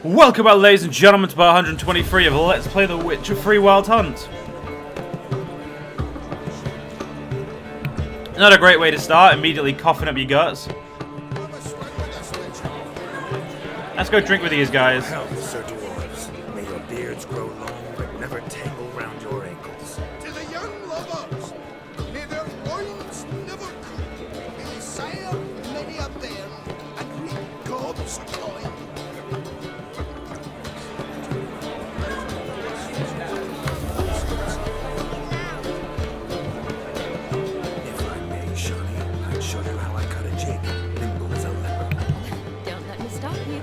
Welcome back, ladies and gentlemen, to part 123 of Let's Play The Witcher 3 Wild Hunt. Not a great way to start, immediately coughing up your guts. Let's go drink with these guys. Health, Sir Dwarves. May your beards grow long, but never tangle round your ankles. To the young lovers, may their loins never droop. May they sire many a bairn and reap gobs of coin. If I may, Shawnee, I'd show you how I cut a jig, nimble as a leopard. Don't let me stop you. You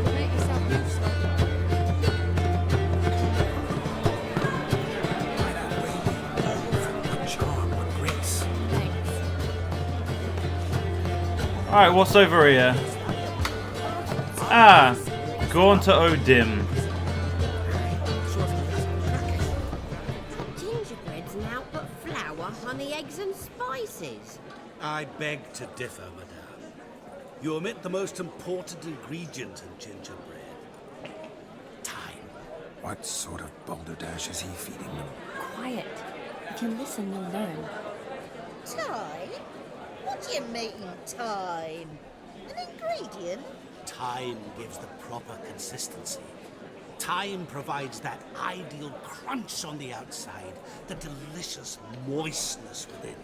can make yourself useful. What charm, what grace. Thanks. Alright, what's over here? Ah, Gaunt to Odin. Gingerbread's now but flour, honey, eggs and spices. I beg to differ, madame. You omit the most important ingredient in gingerbread. Time. What sort of balderdash is he feeding them? Quiet. If you listen, you'll learn. Time? What do you mean, time? An ingredient? Time gives the proper consistency. Time provides that ideal crunch on the outside, the delicious moistness within.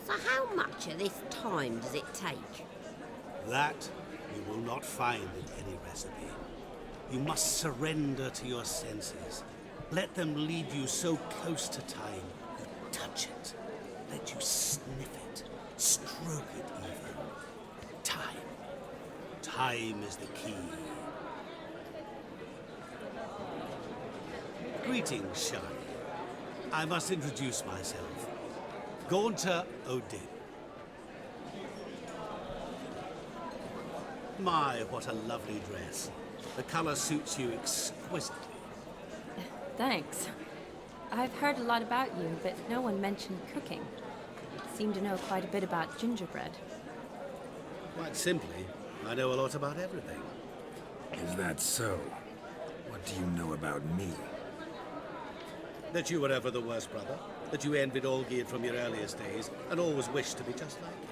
So how much of this time does it take? That you will not find in any recipe. You must surrender to your senses. Let them lead you so close to time, you touch it. Let you sniff it, stroke it even. Time. Time is the key. Greetings, Shani. I must introduce myself. Gaunter Odin. My, what a lovely dress. The color suits you exquisitely. Thanks. I've heard a lot about you, but no one mentioned cooking. Seem to know quite a bit about gingerbread. Quite simply, I know a lot about everything. Is that so? What do you know about me? That you were ever the worst brother, that you envied Olgierd from your earliest days, and always wished to be just like him.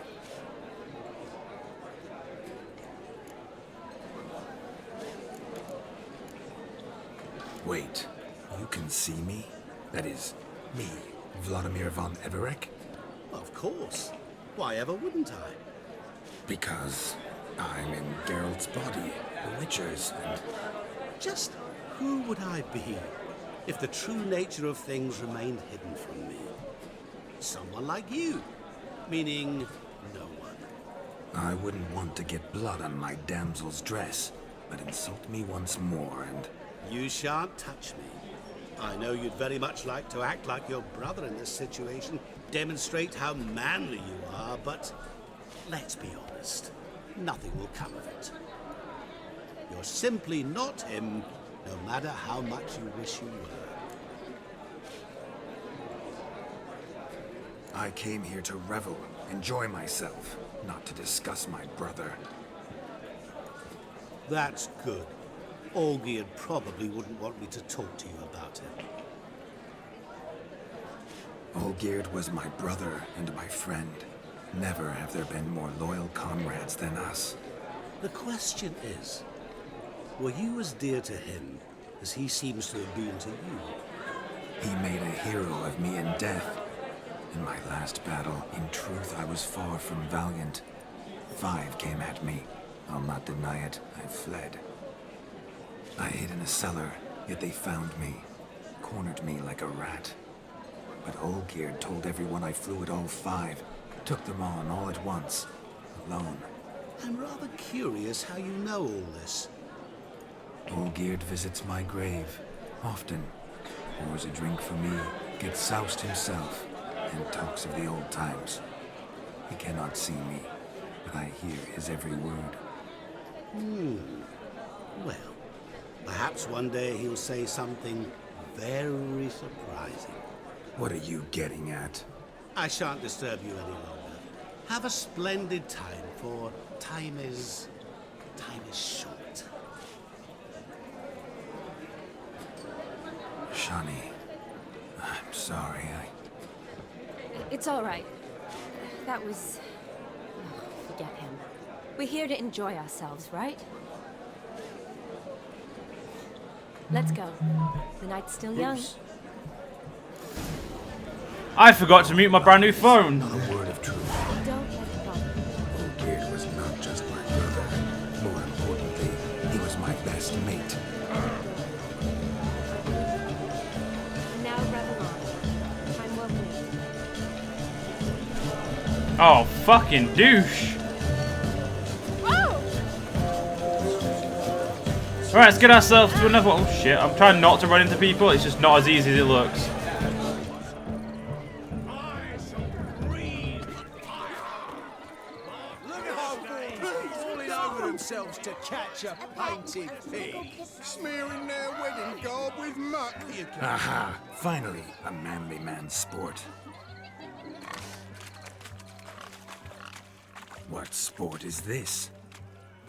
Wait, you can see me? That is, me, Vladimir von Everek? Of course. Why ever wouldn't I? Because I'm in Geralt's body, the Witcher's, and Just who would I be if the true nature of things remained hidden from me? Someone like you, meaning no one. I wouldn't want to get blood on my damsel's dress, but insult me once more and... You shan't touch me. I know you'd very much like to act like your brother in this situation, demonstrate how manly you are, but let's be honest, nothing will come of it. You're simply not him, no matter how much you wish you were. I came here to revel, enjoy myself, not to discuss my brother. That's good. Olgierd probably wouldn't want me to talk to you about him. Olgierd was my brother and my friend. Never have there been more loyal comrades than us. The question is, were you as dear to him as he seems to have been to you? He made a hero of me in death. In my last battle, in truth, I was far from valiant. 5 came at me. I'll not deny it, I fled. I hid in a cellar, yet they found me, cornered me like a rat. But Olgierd told everyone I flew at all 5, took them on all at once, alone. I'm rather curious how you know all this. Olgierd visits my grave, often. Pours a drink for me, gets soused himself, and talks of the old times. He cannot see me, but I hear his every word. Well, perhaps one day he'll say something very surprising. What are you getting at? I shan't disturb you any longer. Have a splendid time, for time is short. Shani, I'm sorry. It's all right. That was... oh, forget him. We're here to enjoy ourselves, right? Let's go. The night's still young. I forgot to mute my brand new phone. Not a word of truth. Don't let it bother you. Olgierd was not just my brother. More importantly, he was my best mate. And now revel on. Time well played. Oh, fucking douche. Alright, let's get ourselves to another... oh shit, I'm trying not to run into people, it's just not as easy as it looks. Falling over themselves to catch a painted pig. Smearing their wedding garb with muck. Aha! Finally, a manly man's sport. What sport is this?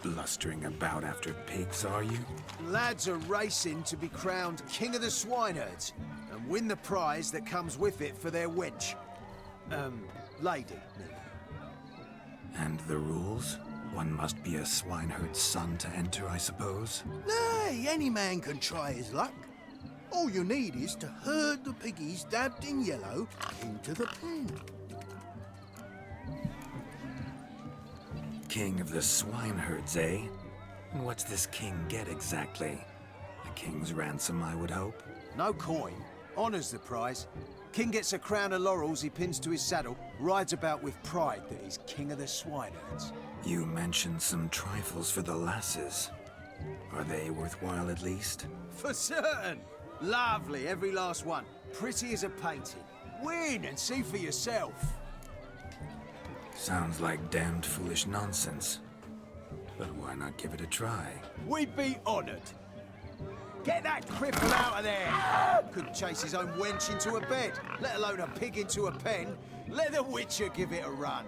Blustering about after pigs, are you? Lads are racing to be crowned King of the Swineherds and win the prize that comes with it for their wench. Lady. And the rules? One must be a swineherd's son to enter, I suppose? Nay, any man can try his luck. All you need is to herd the piggies dabbed in yellow into the pen. King of the swineherds, eh? And what's this king get exactly? A king's ransom, I would hope. No coin. Honours the prize. King gets a crown of laurels he pins to his saddle, rides about with pride that he's king of the swineherds. You mentioned some trifles for the lasses. Are they worthwhile at least? For certain. Lovely, every last one. Pretty as a painting. Win and see for yourself. Sounds like damned foolish nonsense. But why not give it a try? We'd be honoured. Get that cripple out of there! Couldn't chase his own wench into a bed, let alone a pig into a pen. Let the Witcher give it a run.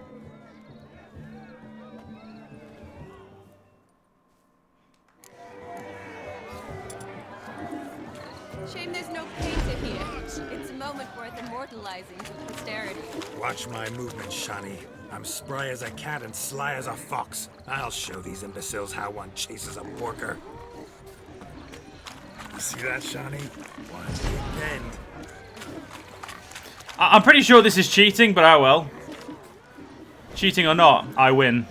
Shame there's no painter here. It's a moment worth immortalizing for posterity. Watch my movements, Shani. I'm spry as a cat and sly as a fox. I'll show these imbeciles how one chases a porker. You see that, Shani? One big bend. I'm pretty sure this is cheating, but oh well. Cheating or not, I win.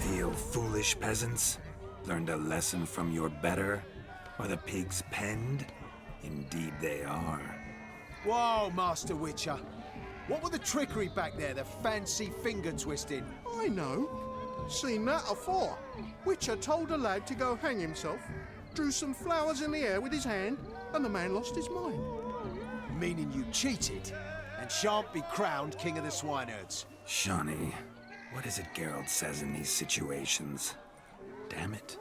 Feel foolish, peasants? Learned a lesson from your better? Are the pigs penned? Indeed they are. Whoa, Master Witcher. What with the trickery back there, the fancy finger twisting? I know. Seen that afore. Witcher told a lad to go hang himself, drew some flowers in the air with his hand, and the man lost his mind. Meaning you cheated, and shan't be crowned King of the Swineherds. Shani, what is it Geralt says in these situations? Damn it.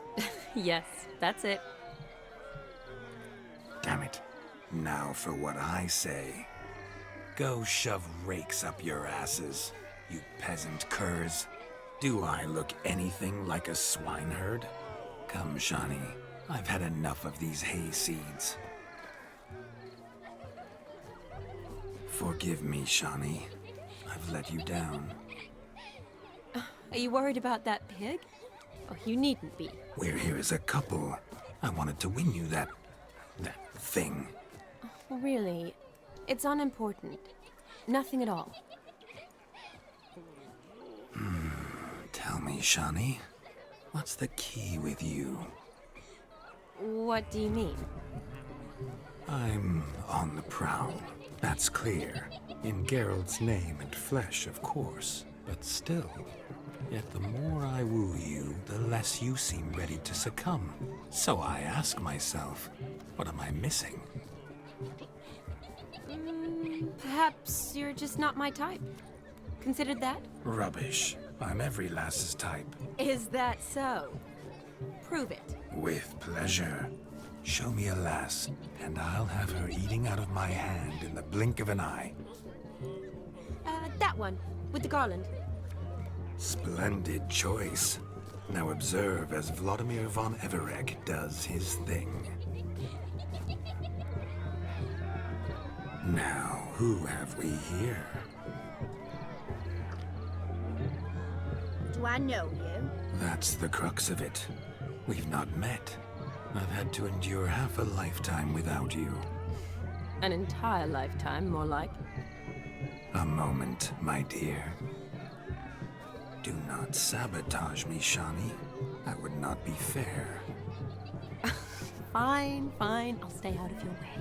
Yes, that's it. Damn it. Now for what I say. Go shove rakes up your asses, you peasant curs. Do I look anything like a swineherd? Come, Shani. I've had enough of these hay seeds. Forgive me, Shani. I've let you down. Are you worried about that pig? Oh, you needn't be. We're here as a couple. I wanted to win you that thing. Really, it's unimportant. Nothing at all. Tell me, Shani, what's the key with you? What do you mean? I'm on the prowl. That's clear. In Geralt's name and flesh, of course. But still. Yet the more I woo you, the less you seem ready to succumb. So I ask myself, what am I missing? Perhaps you're just not my type. Considered that? Rubbish. I'm every lass's type. Is that so? Prove it. With pleasure. Show me a lass, and I'll have her eating out of my hand in the blink of an eye. That one, with the garland. Splendid choice. Now observe as Vladimir von Everek does his thing. Now, who have we here? Do I know you? That's the crux of it. We've not met. I've had to endure half a lifetime without you. An entire lifetime, more like. A moment, my dear. Do not sabotage me, Shani. That would not be fair. Fine, fine. I'll stay out of your way.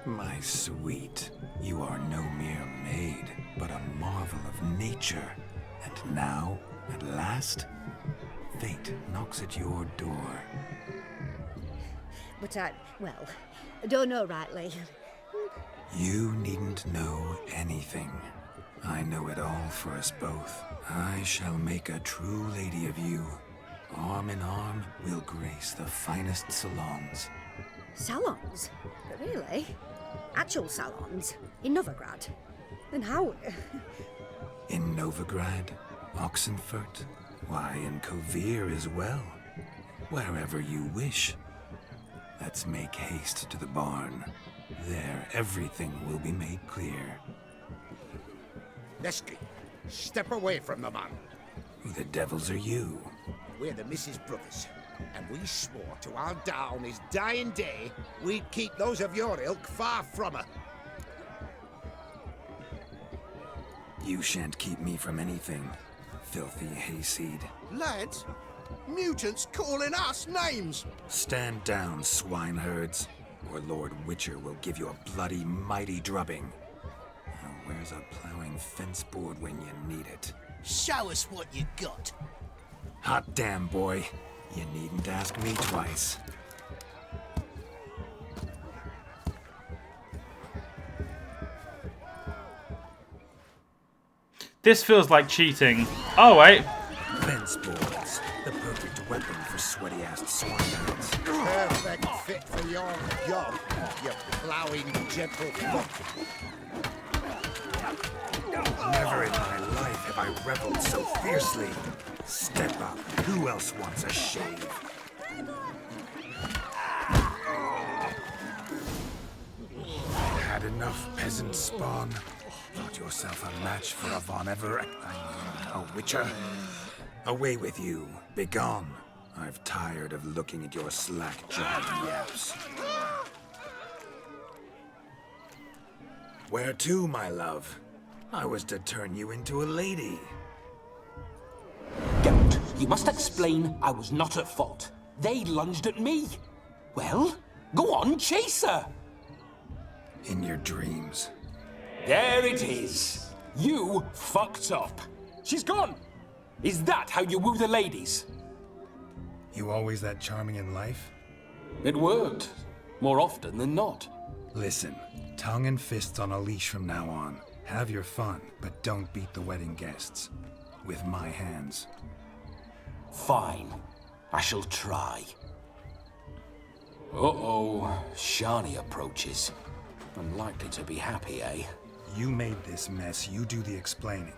My sweet, you are no mere maid, but a marvel of nature. And now, at last, fate knocks at your door. But I don't know rightly. You needn't know anything. I know it all for us both. I shall make a true lady of you. Arm in arm, we'll grace the finest salons. Salons? Really? Actual salons? In Novigrad? Then how? In Novigrad, Oxenfurt, why, in Kovir as well. Wherever you wish. Let's make haste to the barn. There, everything will be made clear. Nesky, step away from the man. Who the devils are you? We're the Mrs. Brothers, and we swore to our down his dying day we'd keep those of your ilk far from her. You shan't keep me from anything, filthy hayseed. Lads, mutants calling us names. Stand down, swineherds, or Lord Witcher will give you a bloody mighty drubbing. Now, where's a plowing fence board when you need it? Show us what you got. Hot damn, boy. You needn't ask me twice. This feels like cheating. Oh, wait. Fence boards, the perfect weapon for sweaty-assed swineherds. Perfect fit for your job, you ploughing gentlefolk. Never in my life have I reveled so fiercely. Step up. Who else wants a shave? Had enough, peasant spawn? Thought yourself a match for a Von Everett? A Witcher? Away with you. Begone. I've tired of looking at your slack-jawed yaps. Where to, my love? I was to turn you into a lady. Geralt, you must explain I was not at fault. They lunged at me. Well, go on, chase her. In your dreams. There it is. You fucked up. She's gone. Is that how you woo the ladies? You always that charming in life? It worked. More often than not. Listen, tongue and fists on a leash from now on. Have your fun, but don't beat the wedding guests. With my hands. Fine. I shall try. Uh-oh. Shani approaches. Unlikely to be happy, eh? You made this mess. You do the explaining.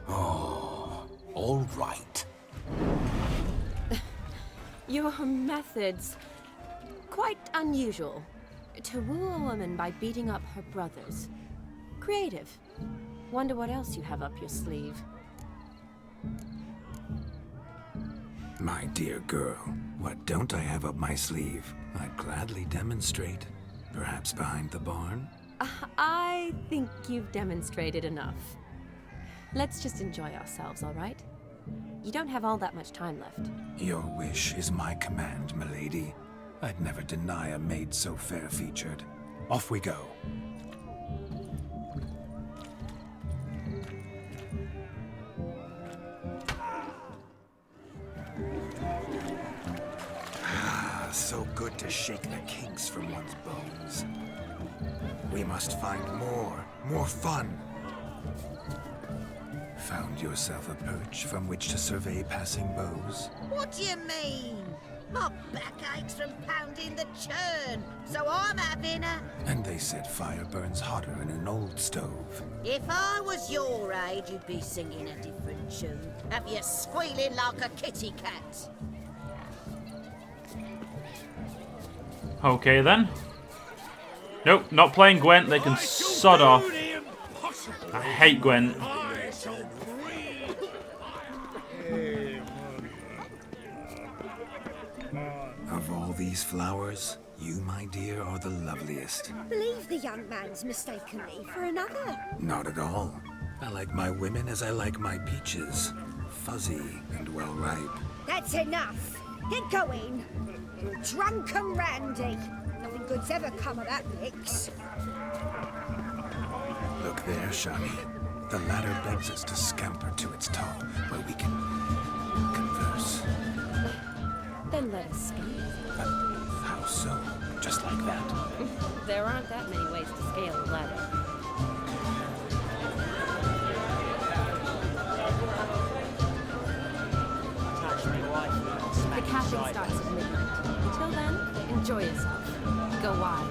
Oh, all right. Your methods, quite unusual. To woo a woman by beating up her brothers. Creative. Wonder what else you have up your sleeve. My dear girl, what don't I have up my sleeve? I'd gladly demonstrate. Perhaps behind the barn? I think you've demonstrated enough. Let's just enjoy ourselves, all right? You don't have all that much time left. Your wish is my command, milady. I'd never deny a maid so fair-featured. Off we go. So good to shake the kinks from one's bones. We must find more fun. Found yourself a perch from which to survey passing bows? What do you mean? My back aches from pounding the churn, so I'm having a... And they said fire burns hotter in an old stove. If I was your age, you'd be singing a different tune. Have you squealing like a kitty cat? Okay then. Nope, not playing Gwent. They can sod off. I hate Gwent. Of all these flowers, you, my dear, are the loveliest. Believe the young man's mistaken me for another. Not at all. I like my women as I like my peaches. Fuzzy and well ripe. That's enough. Get going. You're drunk and randy. Nothing good's ever come of that mix. Look there, Shani. The ladder begs us to scamper to its top, where we can converse. Then let us scale. But how so? Just like that? There aren't that many ways to scale a ladder. The camping starts at midnight. Until then, enjoy yourself. Go wild.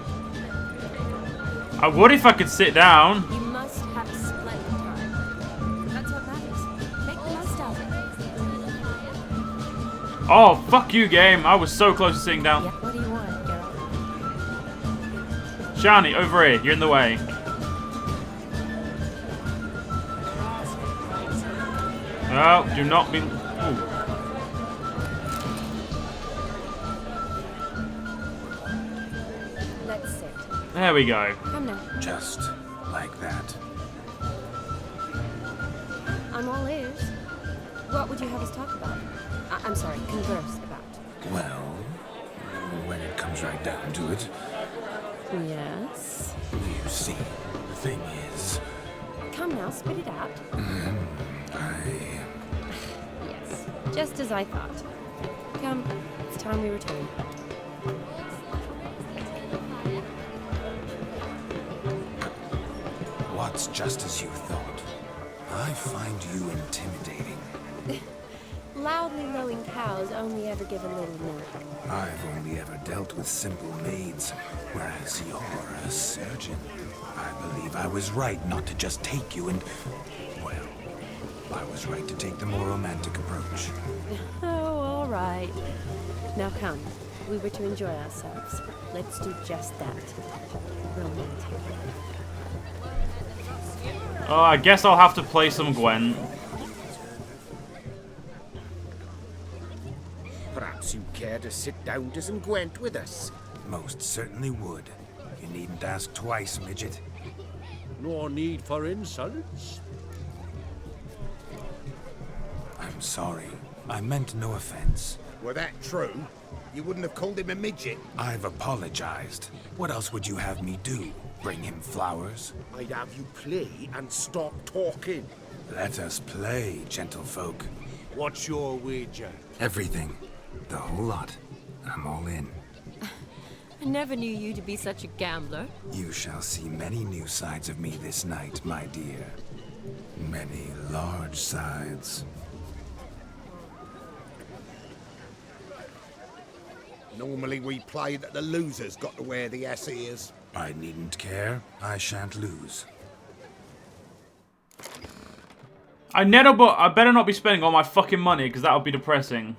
I would if I could sit down. You must have a splendid time. That's what matters. Make the most of it. Oh, fuck you, game. I was so close to sitting down. Yep, what do you want, Geralt? Shani, over here. You're in the way. Oh, do not be... Ooh. Let's sit. There we go. Come now. Just like that. I'm all ears. What would you have us talk about? I'm sorry, converse about. Well, when it comes right down to it, Yes? you see, the thing is, Come now, spit it out. Yes, just as I thought. Come, it's time we return. what's just as you thought? I find you intimidating. Loudly lowing cows only ever give a little milk. I've only ever dealt with simple maids, whereas you're a surgeon. I believe I was right not to just take you and... well, I was right to take the more romantic approach. Oh, all right. Now come. We were to enjoy ourselves. Let's do just that. Romantic. Oh, I guess I'll have to play some Gwent. Perhaps you care to sit down to some Gwent with us? Most certainly would. You needn't ask twice, midget. No need for insults. I'm sorry. I meant no offense. Were that true, you wouldn't have called him a midget. I've apologized. What else would you have me do? Bring him flowers? I'd have you play and stop talking. Let us play, gentlefolk. What's your wager? Everything. The whole lot. I'm all in. I never knew you to be such a gambler. You shall see many new sides of me this night, my dear. Many large sides. Normally we play that the loser's got to wear the ass ears. I needn't care. I shan't lose. I better not be spending all my fucking money, because that would be depressing.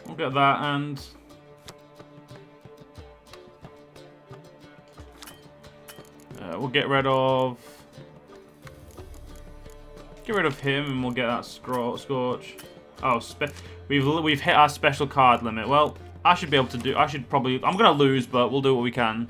We'll get that, and... we'll get rid of... Get rid of him, and we'll get that Scorch. Oh, we've hit our special card limit. Well, I should be able to do... I'm gonna lose, but we'll do what we can.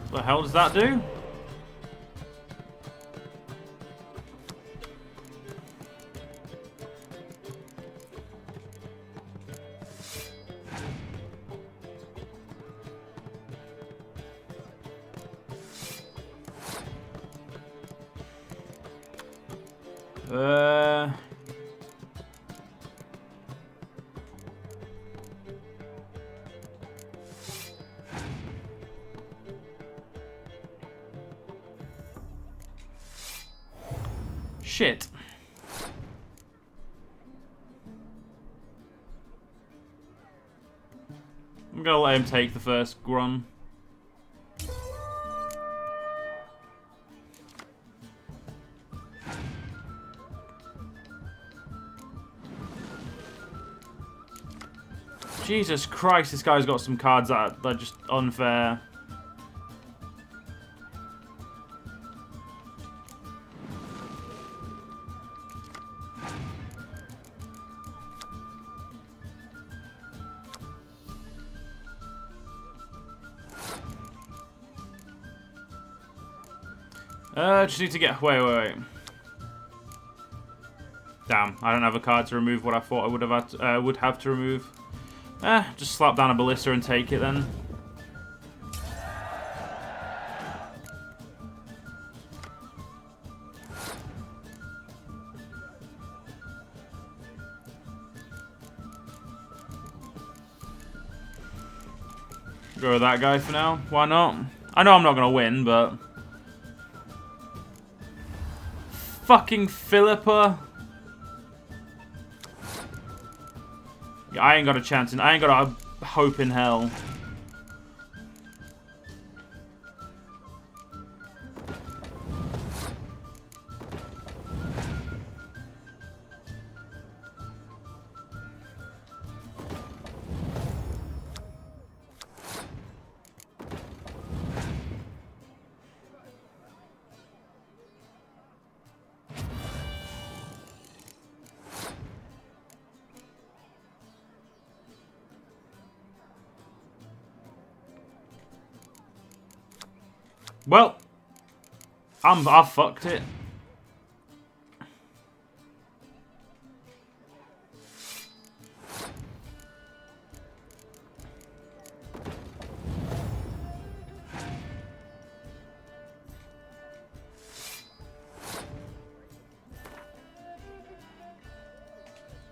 What the hell does that do? Shit. I'm gonna let him take the first run. Jesus Christ, this guy's got some cards that are just unfair. Just need to get... Wait. Damn, I don't have a card to remove what I thought I would have to remove. Just slap down a ballista and take it then. Go with that guy for now. Why not? I know I'm not gonna win, but... Fucking Philippa. Yeah, I ain't got a chance, and I ain't got a hope in hell. Well, I've fucked it.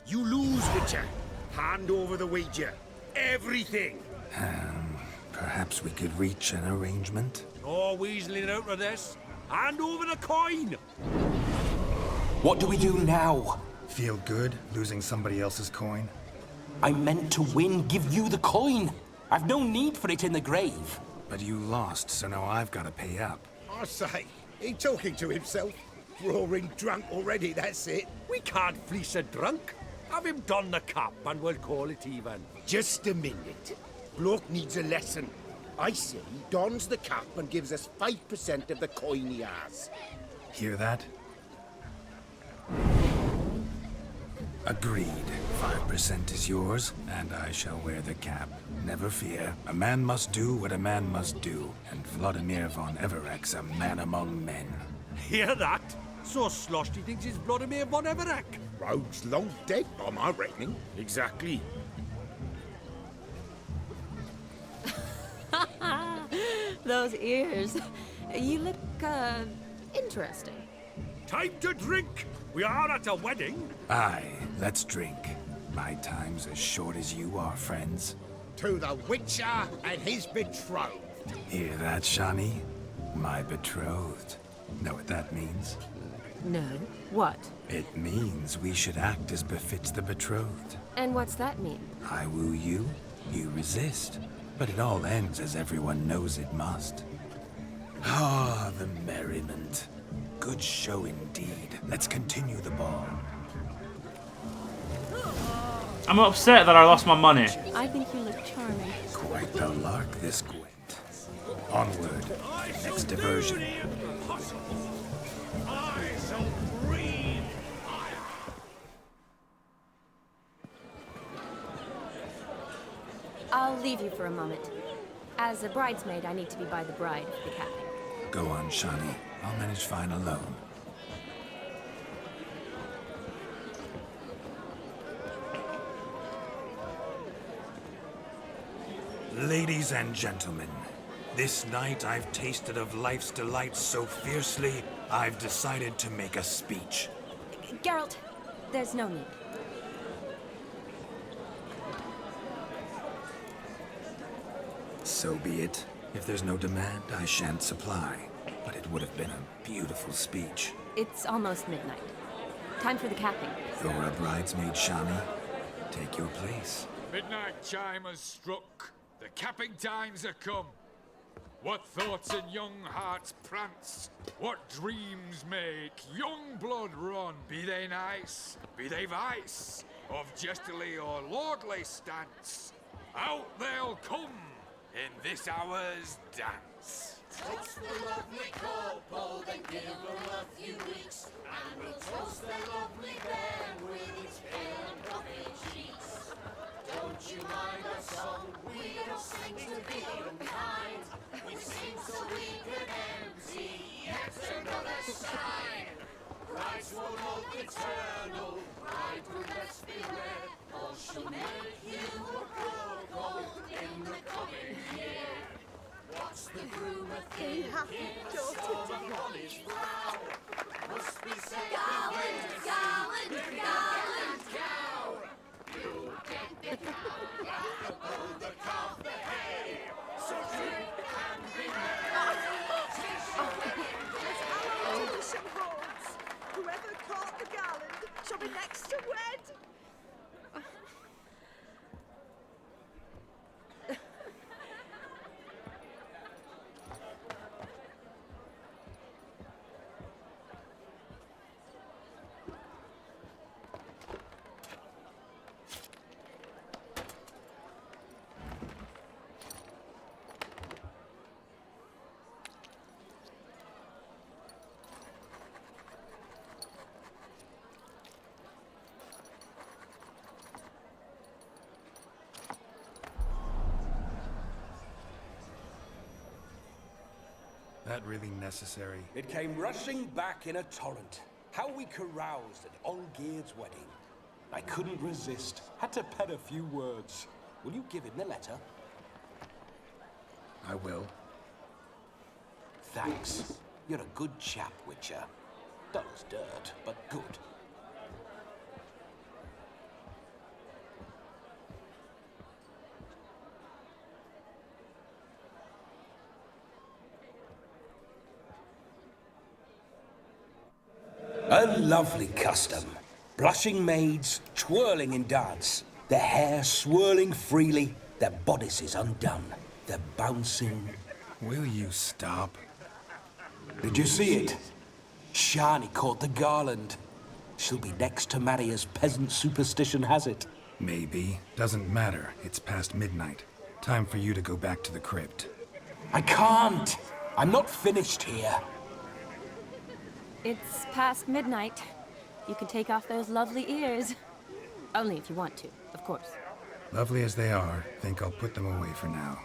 You lose, Witcher. Hand over the wager. Everything. Perhaps we could reach an arrangement? No weaseling out of this. Hand over the coin. What do we do now? Feel good losing somebody else's coin? I meant to win, give you the coin. I've no need for it in the grave. But you lost, so now I've got to pay up. I say, he talking to himself. Roaring drunk already, that's it. We can't fleece a drunk. Have him don the cap and we'll call it even. Just a minute. Bloke needs a lesson. I say he dons the cap and gives us 5% of the coin he has. Hear that? Agreed. 5% is yours, and I shall wear the cap. Never fear. A man must do what a man must do, and Vladimir von Everek's a man among men. Hear that? So sloshed he thinks he's Vladimir von Everek. Rogue's long dead, by my reckoning. Exactly. Those ears. You look, interesting. Time to drink. We are at a wedding. Aye, let's drink. My time's as short as you are, friends. To the Witcher and his betrothed. Hear that, Shani? My betrothed. Know what that means? No. What? It means we should act as befits the betrothed. And what's that mean? I woo you, you resist. But it all ends as everyone knows it must. Ah, the merriment. Good show indeed. Let's continue the ball. I'm upset that I lost my money. I think you look charming. Quite the lark, this Gwent. Onward. Next diversion. I'll leave you for a moment. As a bridesmaid, I need to be by the bride for the capping. Go on, Shani. I'll manage fine alone. Ladies and gentlemen, this night I've tasted of life's delights so fiercely, I've decided to make a speech. Geralt, there's no need. So be it. If there's no demand, I shan't supply. But it would have been a beautiful speech. It's almost midnight. Time for the capping. You're a bridesmaid, Shani. Take your place. Midnight chime has struck. The capping times are come. What thoughts in young hearts prance? What dreams make young blood run? Be they nice, be they vice, of jestily or lordly stance, out they'll come in this hour's dance. Toast the lovely couple, then give them a few weeks, and we'll toast their lovely bed with its pale and puffy cheeks. Don't you mind our song? We don't sing to be unkind. We sing so we can empty yet another sign. Christ will love eternal, bride will best beware, or she'll make you a cuckold in the coming year. What's the groom a thinking? Storm upon his brow. Must be said gallant cow. You get the cow back above the calf the hay. So drink and be merry. Tradition holds. Whoever caught the gallant shall be next to wed. That really necessary? It came rushing back in a torrent. How we caroused at Olgierd's wedding. I couldn't resist. Had to pen a few words. Will you give him the letter? I will. Thanks. You're a good chap, Witcher. Dull as dirt, but good. A lovely custom. Blushing maids, twirling in dance, their hair swirling freely, their bodices undone, their bouncing... Will you stop? Did you see it? Shani caught the garland. She'll be next to marry as peasant superstition has it. Maybe. Doesn't matter. It's past midnight. Time for you to go back to the crypt. I can't. I'm not finished here. It's past midnight. You can take off those lovely ears. Only if you want to, of course. Lovely as they are, think I'll put them away for now.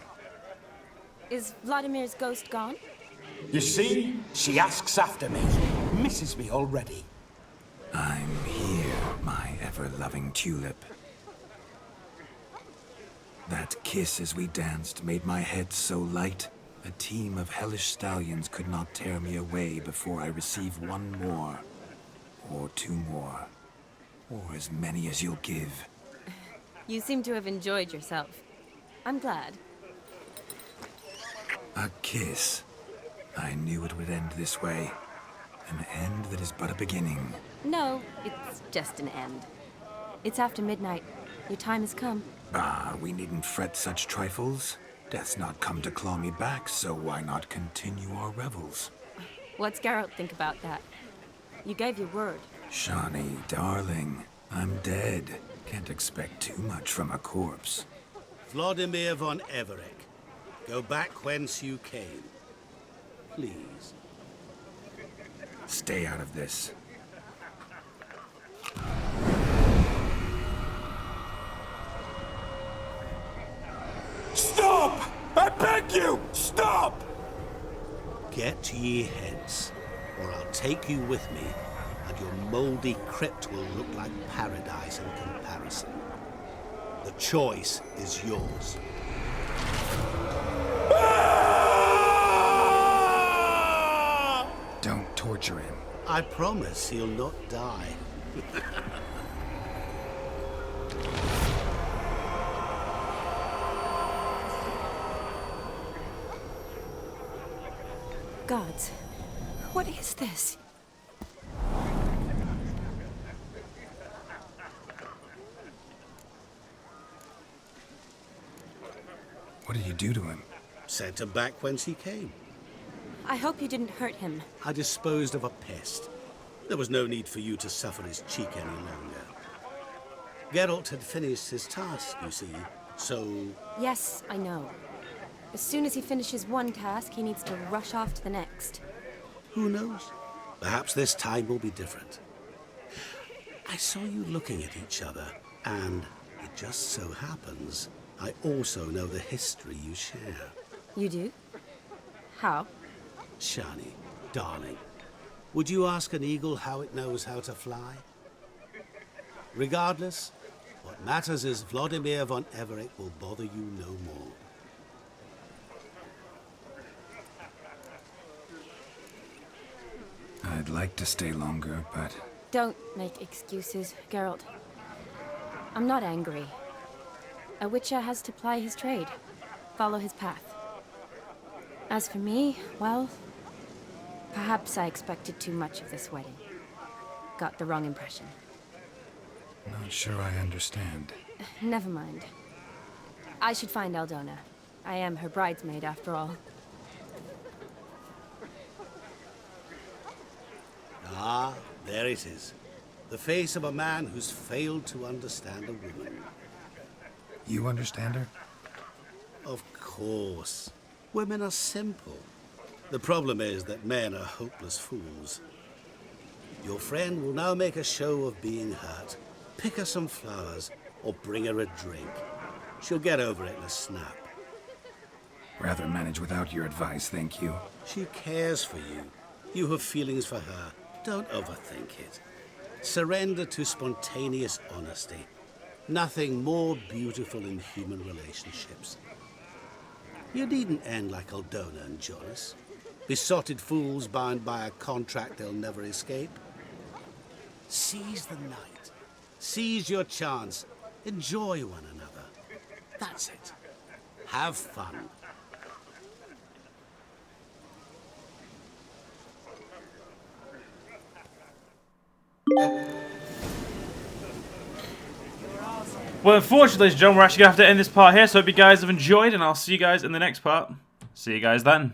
Is Vladimir's ghost gone? You see? She asks after me. Misses me already. I'm here, my ever-loving tulip. That kiss as we danced made my head so light. A team of hellish stallions could not tear me away before I receive one more. Or two more. Or as many as you'll give. You seem to have enjoyed yourself. I'm glad. A kiss. I knew it would end this way. An end that is but a beginning. No, it's just an end. It's after midnight. Your time has come. Ah, we needn't fret such trifles. Death's not come to claw me back, so why not continue our revels? What's Geralt think about that? You gave your word. Shani, darling, I'm dead. Can't expect too much from a corpse. Vladimir von Everec, go back whence you came. Please. Stay out of this. Stop! I beg you! Stop! Get ye hence, or I'll take you with me, and your mouldy crypt will look like paradise in comparison. The choice is yours. Don't torture him. I promise he'll not die. Gods, what is this? What did you do to him? Sent him back whence he came. I hope you didn't hurt him. I disposed of a pest. There was no need for you to suffer his cheek any longer. Geralt had finished his task, you see, so... Yes, I know. As soon as he finishes one task, he needs to rush off to the next. Who knows? Perhaps this time will be different. I saw you looking at each other, and it just so happens I also know the history you share. You do? How? Shani, darling, would you ask an eagle how it knows how to fly? Regardless, what matters is Vladimir von Everett will bother you no more. I'd like to stay longer, but... Don't make excuses, Geralt. I'm not angry. A witcher has to ply his trade, follow his path. As for me, well, perhaps I expected too much of this wedding. Got the wrong impression. Not sure I understand. Never mind. I should find Aldona. I am her bridesmaid, after all. Ah, there it is. The face of a man who's failed to understand a woman. You understand her? Of course. Women are simple. The problem is that men are hopeless fools. Your friend will now make a show of being hurt, pick her some flowers, or bring her a drink. She'll get over it in a snap. Rather manage without your advice, thank you. She cares for you. You have feelings for her. Don't overthink it. Surrender to spontaneous honesty. Nothing more beautiful in human relationships. You needn't end like Aldona and Jonas. Besotted fools bound by a contract they'll never escape. Seize the night. Seize your chance. Enjoy one another. That's it. Have fun. Well, unfortunately, ladies and gentlemen, we're actually going to have to end this part here, so I hope you guys have enjoyed, and I'll see you guys in the next part. See you guys then.